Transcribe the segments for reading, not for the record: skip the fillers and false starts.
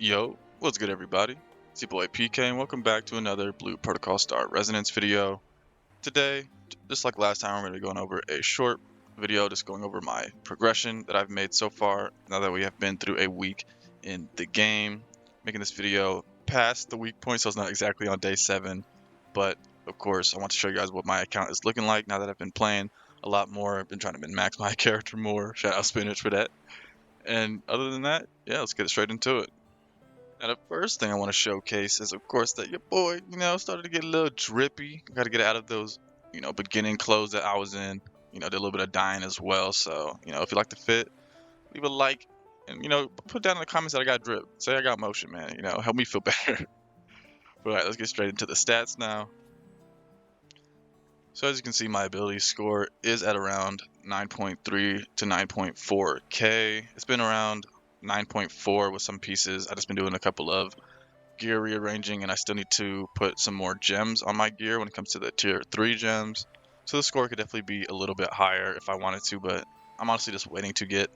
Yo, what's good everybody? It's your boy PK and welcome back to another Blue Protocol Star Resonance video. Today, just like last time, we're going to be going over a short video just going over my progression that I've made so far now that we have been through a week in the game. Making this video past the week point, so it's not exactly on day 7, but of course I want to show you guys what my account is looking like now that I've been playing a lot more. I've been trying to min-max my character more. Shout out Spinach for that. And other than that, yeah, let's get straight into it. Now, the first thing I want to showcase is, of course, that your boy, started to get a little drippy. Got to get out of those, beginning clothes that I was in. Did a little bit of dying as well. So, if you like the fit, leave a like and, put down in the comments that I got drip. Say I got motion, man. Help me feel better. All right, let's get straight into the stats now. So as you can see, my ability score is at around 9.3 to 9.4K. It's been around 9.4 with some pieces. I just been doing a couple of gear rearranging, and I still need to put some more gems on my gear when it comes to the tier 3 gems. So the score could definitely be a little bit higher if I wanted to, but I'm honestly just waiting to get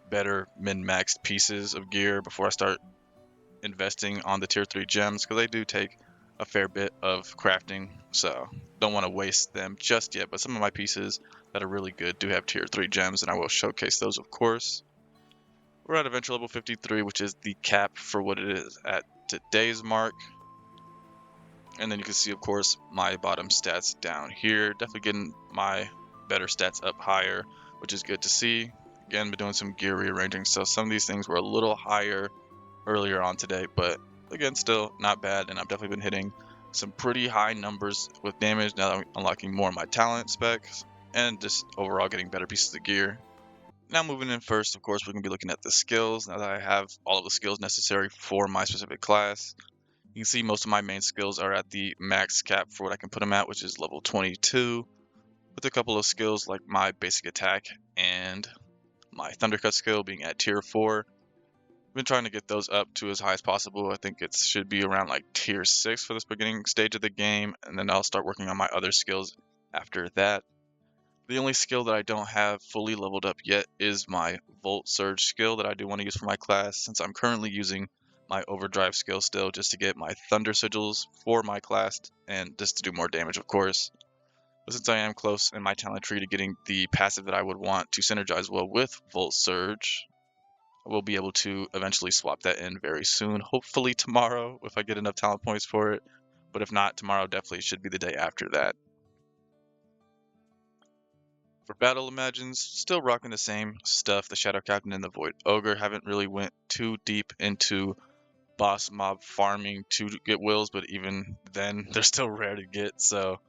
better min-maxed pieces of gear before I start investing on the tier 3 gems, because they do take a fair bit of crafting, so don't want to waste them just yet. But some of my pieces that are really good do have tier 3 gems, and I will showcase those, of course. We're at adventure level 53, which is the cap for what it is at today's mark. And then you can see, of course, my bottom stats down here. Definitely getting my better stats up higher, which is good to see. Again, been doing some gear rearranging, so some of these things were a little higher earlier on today, but again, still not bad. And I've definitely been hitting some pretty high numbers with damage now that I'm unlocking more of my talent specs and just overall getting better pieces of gear. Now moving in first, of course, we're going to be looking at the skills. Now that I have all of the skills necessary for my specific class, you can see most of my main skills are at the max cap for what I can put them at, which is level 22, with a couple of skills like my basic attack and my thundercut skill being at tier 4. I've been trying to get those up to as high as possible. I think it should be around like tier 6 for this beginning stage of the game, and then I'll start working on my other skills after that. The only skill that I don't have fully leveled up yet is my Volt Surge skill that I do want to use for my class, since I'm currently using my Overdrive skill still just to get my Thunder Sigils for my class and just to do more damage, of course. But since I am close in my talent tree to getting the passive that I would want to synergize well with Volt Surge, I will be able to eventually swap that in very soon. Hopefully tomorrow if I get enough talent points for it, but if not, tomorrow definitely should be the day after that. For Battle Imagines, still rocking the same stuff. The Shadow Captain and the Void Ogre. Haven't really went too deep into boss mob farming to get wills, but even then, they're still rare to get. So,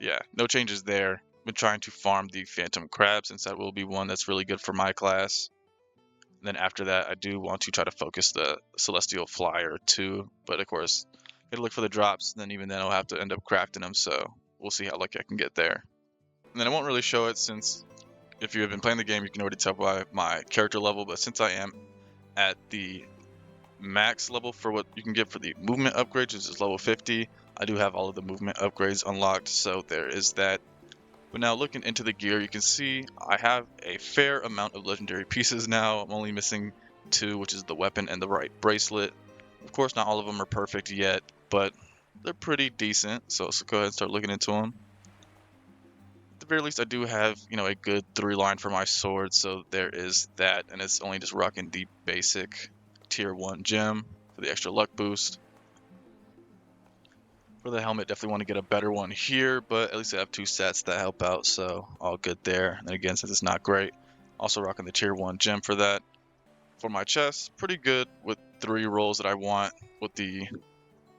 yeah, no changes there. Been trying to farm the Phantom Crab, since that will be one that's really good for my class. And then after that, I do want to try to focus the Celestial Flyer too. But of course, gotta look for the drops. And then even then, I'll have to end up crafting them. So we'll see how lucky I can get there. And then I won't really show it, since if you have been playing the game, you can already tell by my character level. But since I am at the max level for what you can get for the movement upgrades, which is level 50, I do have all of the movement upgrades unlocked. So there is that. But now looking into the gear, you can see I have a fair amount of legendary pieces now. I'm only missing 2, which is the weapon and the right bracelet. Of course, not all of them are perfect yet, but they're pretty decent. So let's go ahead and start looking into them. At the very least, I do have, a good 3 line for my sword, so there is that, and it's only just rocking the basic tier 1 gem for the extra luck boost. For the helmet, definitely want to get a better one here, but at least I have 2 sets that help out, so all good there. And then again, since it's not great, also rocking the tier 1 gem for that. For my chest, pretty good with 3 rolls that I want. With the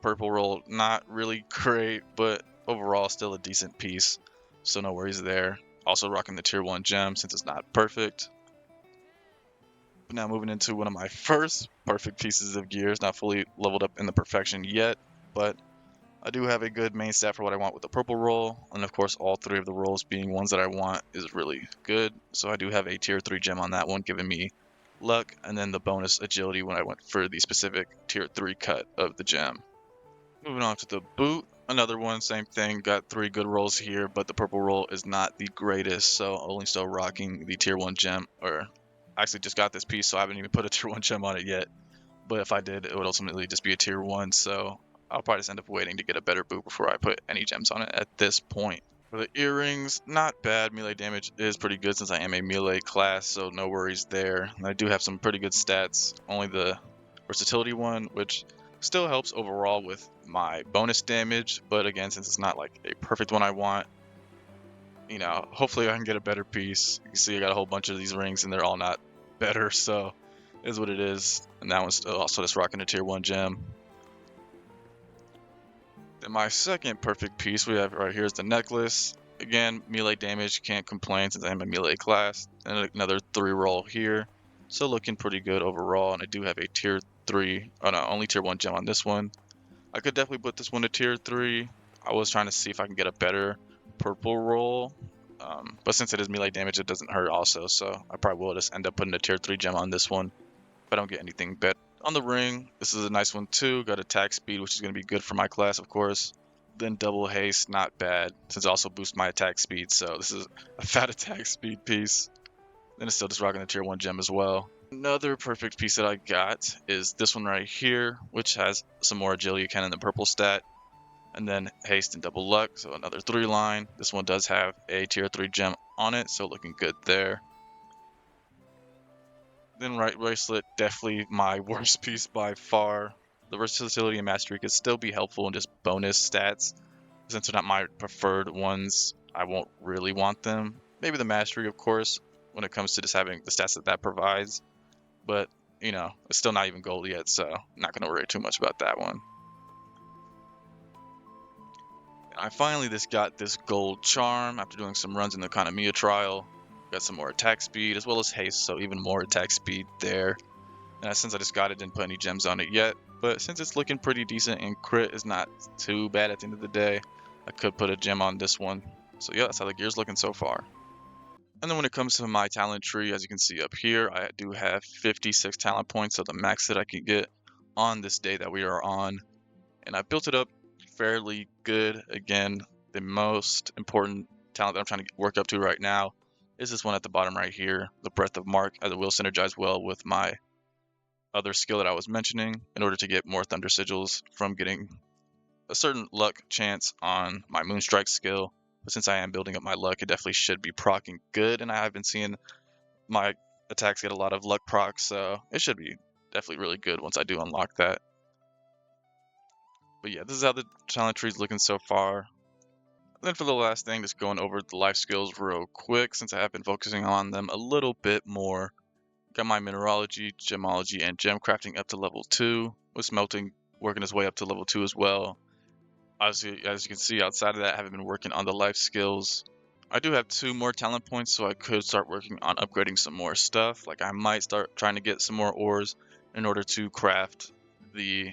purple roll, not really great, but overall still a decent piece, so no worries there. Also rocking the tier 1 gem since it's not perfect. But now moving into one of my first perfect pieces of gear. It's not fully leveled up in the perfection yet, but I do have a good main stat for what I want with the purple roll, and of course all 3 of the rolls being ones that I want is really good. So I do have a tier 3 gem on that one, giving me luck, and then the bonus agility when I went for the specific tier 3 cut of the gem. Moving on to the boot, another one, same thing, got 3 good rolls here, but the purple roll is not the greatest, so only still rocking the tier 1 gem, or actually just got this piece, so I haven't even put a tier 1 gem on it yet. but if I did, it would ultimately just be a tier 1, so I'll probably just end up waiting to get a better boot before I put any gems on it at this point. For the earrings, not bad. Melee damage is pretty good since I am a melee class, so no worries there. And I do have some pretty good stats, only the versatility one, which still helps overall with my bonus damage, but again, since it's not like a perfect one I want, you know, hopefully I can get a better piece. You can see I got a whole bunch of these rings and they're all not better, so it is what it is. And that one's also just rocking a tier 1 gem. Then my second perfect piece we have right here is the necklace. Again, melee damage, can't complain since I am a melee class. And another 3 roll here. So looking pretty good overall, and I do have a tier 3, oh no, only tier 1 gem on this one. I could definitely put this one to tier 3. I was trying to see if I can get a better purple roll. But since it is melee damage, it doesn't hurt also, so I probably will just end up putting a tier 3 gem on this one if I don't get anything better. On the ring, this is a nice one too. Got attack speed, which is going to be good for my class, of course. Then double haste, not bad, since it also boosts my attack speed, so this is a fat attack speed piece. Then it's still just rocking the tier 1 gem as well. Another perfect piece that I got is this one right here, which has some more agility again in the purple stat. And then haste and double luck, so another 3 line. This one does have a tier 3 gem on it, so looking good there. Then right bracelet, definitely my worst piece by far. The versatility and mastery could still be helpful in just bonus stats. Since they're not my preferred ones, I won't really want them. Maybe the mastery, of course, when it comes to just having the stats that provides. But, you know, it's still not even gold yet, so I'm not going to worry too much about that one. I finally just got this gold charm after doing some runs in the Economia trial. Got some more attack speed as well as haste, so even more attack speed there. And since I just got it, didn't put any gems on it yet. But since it's looking pretty decent and crit is not too bad at the end of the day, I could put a gem on this one. So yeah, that's how the gear's looking so far. And then when it comes to my talent tree, as you can see up here, I do have 56 talent points, so the max that I can get on this day that we are on. And I built it up fairly good. Again, the most important talent that I'm trying to work up to right now is this one at the bottom right here, the Breath of Mark, as it will synergize well with my other skill that I was mentioning in order to get more Thunder Sigils from getting a certain luck chance on my Moonstrike skill. But since I am building up my luck, it definitely should be procking good, and I have been seeing my attacks get a lot of luck procs, so it should be definitely really good once I do unlock that. But yeah, this is how the talent tree is looking so far. And then for the last thing, just going over the life skills real quick, since I have been focusing on them a little bit more. Got my mineralogy, gemology, and gem crafting up to level 2, with smelting working its way up to level 2 as well. Obviously, as you can see outside of that, I haven't been working on the life skills. I do have 2 more talent points, so I could start working on upgrading some more stuff. Like I might start trying to get some more ores in order to craft the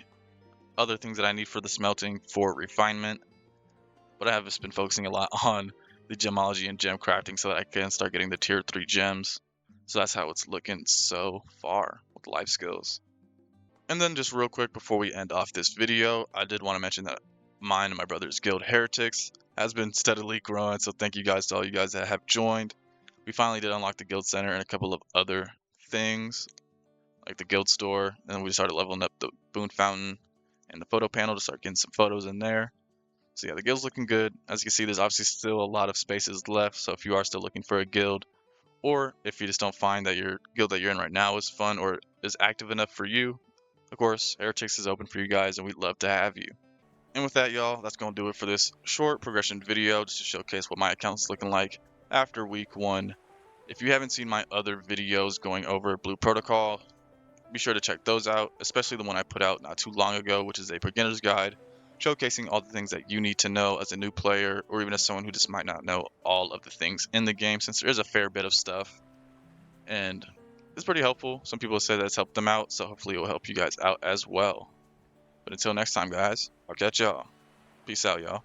other things that I need for the smelting for refinement. But I have just been focusing a lot on the gemology and gem crafting so that I can start getting the tier 3 gems. So that's how it's looking so far with life skills. And then just real quick before we end off this video, I did want to mention that mine and my brother's guild Heretics has been steadily growing, so thank you guys to all you guys that have joined. We finally did unlock the guild center and a couple of other things, like the guild store, and then we started leveling up the boon fountain and the photo panel to start getting some photos in there. So yeah, the guild's looking good. As you can see, there's obviously still a lot of spaces left, so if you are still looking for a guild, or if you just don't find that your guild that you're in right now is fun or is active enough for you, of course, Heretics is open for you guys, and we'd love to have you. And with that, y'all, that's going to do it for this short progression video, just to showcase what my account's looking like after week 1. If you haven't seen my other videos going over Blue Protocol, be sure to check those out, especially the one I put out not too long ago, which is a beginner's guide, showcasing all the things that you need to know as a new player, or even as someone who just might not know all of the things in the game, since there is a fair bit of stuff. And it's pretty helpful. Some people have said that's helped them out, so hopefully it will help you guys out as well. But until next time, guys, I'll catch y'all. Peace out, y'all.